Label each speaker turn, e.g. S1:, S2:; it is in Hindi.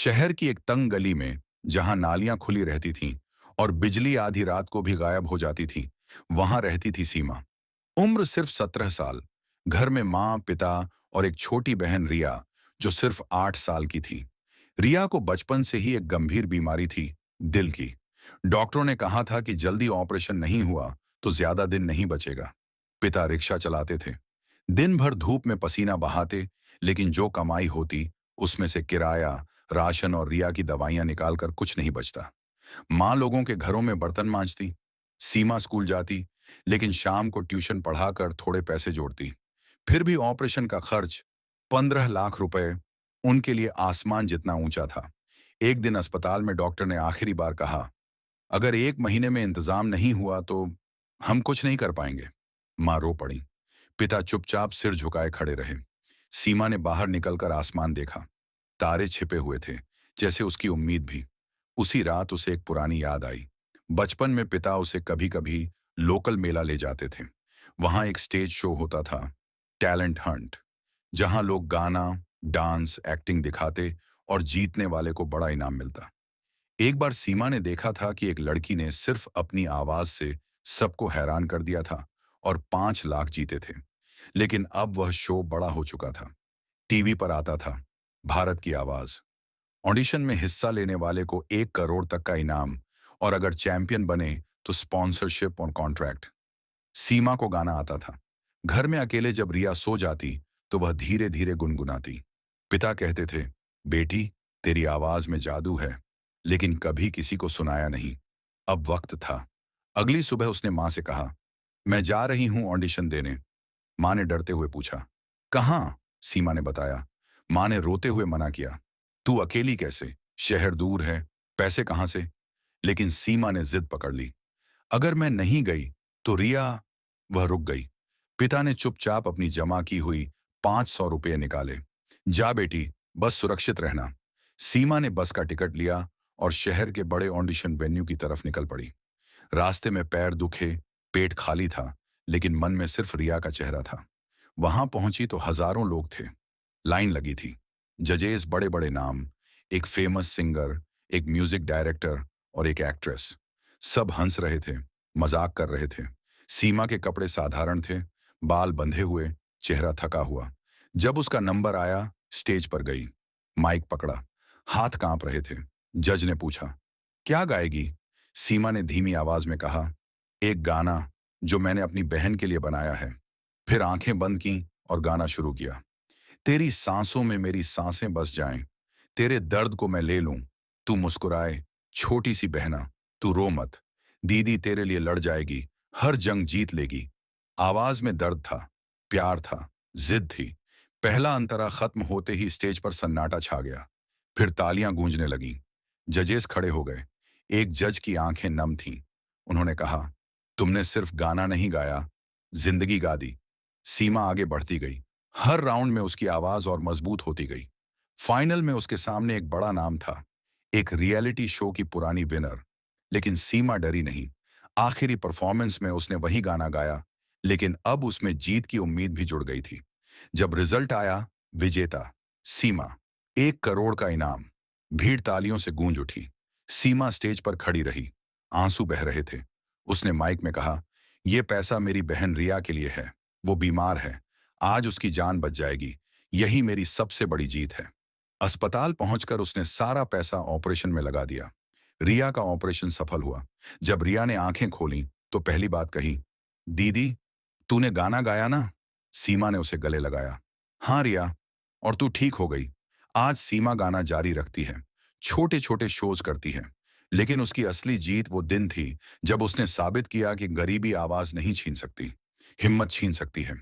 S1: शहर की एक तंग गली में, जहां नालियां खुली रहती थीं और बिजली आधी रात को भी गायब हो जाती थी, वहां रहती थी सीमा। उम्र सिर्फ 17 साल। घर में माँ, पिता और एक छोटी बहन रिया, जो सिर्फ 8 साल की थी। रिया को बचपन से ही एक गंभीर बीमारी थी, दिल की। डॉक्टरों ने कहा था कि जल्दी ऑपरेशन नहीं हुआ तो ज्यादा दिन नहीं बचेगा। पिता रिक्शा चलाते थे, दिन भर धूप में पसीना बहाते, लेकिन जो कमाई होती उसमें से किराया, राशन और रिया की दवाइयां निकालकर कुछ नहीं बचता। माँ लोगों के घरों में बर्तन मांजती, सीमा स्कूल जाती, लेकिन शाम को ट्यूशन पढ़ाकर थोड़े पैसे जोड़ती। फिर भी ऑपरेशन का खर्च 15 लाख रुपए उनके लिए आसमान जितना ऊंचा था। एक दिन अस्पताल में डॉक्टर ने आखिरी बार कहा, अगर 1 महीने में इंतजाम नहीं हुआ तो हम कुछ नहीं कर पाएंगे। माँ रो पड़ी। पिता चुपचाप सिर झुकाए खड़े रहे। सीमा ने बाहर निकलकर आसमान देखा। तारे छिपे हुए थे, जैसे उसकी उम्मीद भी। उसी रात उसे एक पुरानी याद आई। बचपन में पिता उसे कभी कभी लोकल मेला ले जाते थे। वहां एक स्टेज शो होता था, टैलेंट हंट, जहां लोग गाना, डांस, एक्टिंग दिखाते और जीतने वाले को बड़ा इनाम मिलता। एक बार सीमा ने देखा था कि एक लड़की ने सिर्फ अपनी आवाज से सबको हैरान कर दिया था और 5 लाख जीते थे। लेकिन अब वह शो बड़ा हो चुका था। टीवी पर आता था, भारत की आवाज। ऑडिशन में हिस्सा लेने वाले को 1 करोड़ तक का इनाम, और अगर चैंपियन बने तो स्पॉन्सरशिप और कॉन्ट्रैक्ट। सीमा को गाना आता था। घर में अकेले जब रिया सो जाती तो वह धीरे धीरे गुनगुनाती। पिता कहते थे, बेटी, तेरी आवाज में जादू है, लेकिन कभी किसी को सुनाया नहीं। अब वक्त था। अगली सुबह उसने माँ से कहा, मैं जा रही हूं ऑडिशन देने। माँ ने डरते हुए पूछा, कहाँ? सीमा ने बताया। माँ ने रोते हुए मना किया, तू अकेली कैसे? शहर दूर है, पैसे कहाँ से? लेकिन सीमा ने जिद पकड़ ली, अगर मैं नहीं गई तो रिया। वह रुक गई। पिता ने चुपचाप अपनी जमा की हुई 500 रुपये निकाले। जा बेटी, बस सुरक्षित रहना। सीमा ने बस का टिकट लिया और शहर के बड़े ऑडिशन वेन्यू की तरफ निकल पड़ी। रास्ते में पैर दुखे, पेट खाली था, लेकिन मन में सिर्फ रिया का चेहरा था। वहां पहुंची तो हजारों लोग थे। लाइन लगी थी। जजेस बड़े बड़े नाम, एक फेमस सिंगर, एक म्यूजिक डायरेक्टर और एक एक्ट्रेस। सब हंस रहे थे, मजाक कर रहे थे। सीमा के कपड़े साधारण थे, बाल बंधे हुए, चेहरा थका हुआ। जब उसका नंबर आया, स्टेज पर गई, माइक पकड़ा, हाथ कांप रहे थे। जज ने पूछा, क्या गाएगी? सीमा ने धीमी आवाज में कहा, एक गाना जो मैंने अपनी बहन के लिए बनाया है। फिर आंखें बंद की और गाना शुरू किया। तेरी सांसों में मेरी सांसें बस जाएं, तेरे दर्द को मैं ले लूं, तू मुस्कुराए, छोटी सी बहना, तू रो मत, दीदी तेरे लिए लड़ जाएगी, हर जंग जीत लेगी। आवाज में दर्द था, प्यार था, जिद थी। पहला अंतरा खत्म होते ही स्टेज पर सन्नाटा छा गया। फिर तालियां गूंजने लगीं। जजेस खड़े हो गए। एक जज की आंखें नम थीं। उन्होंने कहा, तुमने सिर्फ गाना नहीं गाया, जिंदगी गा दी। सीमा आगे बढ़ती गई। हर राउंड में उसकी आवाज और मजबूत होती गई। फाइनल में उसके सामने एक बड़ा नाम था, एक रियलिटी शो की पुरानी विनर। लेकिन सीमा डरी नहीं। आखिरी परफॉर्मेंस में उसने वही गाना गाया, लेकिन अब उसमें जीत की उम्मीद भी जुड़ गई थी। जब रिजल्ट आया, विजेता सीमा, 1 करोड़ का इनाम। भीड़ तालियों से गूंज उठी। सीमा स्टेज पर खड़ी रही, आंसू बह रहे थे। उसने माइक में कहा, यह पैसा मेरी बहन रिया के लिए है। वो बीमार है, आज उसकी जान बच जाएगी। यही मेरी सबसे बड़ी जीत है। अस्पताल पहुंचकर उसने सारा पैसा ऑपरेशन में लगा दिया। रिया का ऑपरेशन सफल हुआ। जब रिया ने आंखें खोलीं तो पहली बात कही, दीदी, तूने गाना गाया ना? सीमा ने उसे गले लगाया। हाँ रिया, और तू ठीक हो गई। आज सीमा गाना जारी रखती है, छोटे छोटे शोज करती है। लेकिन उसकी असली जीत वो दिन थी जब उसने साबित किया कि गरीबी आवाज नहीं छीन सकती, हिम्मत छीन सकती है।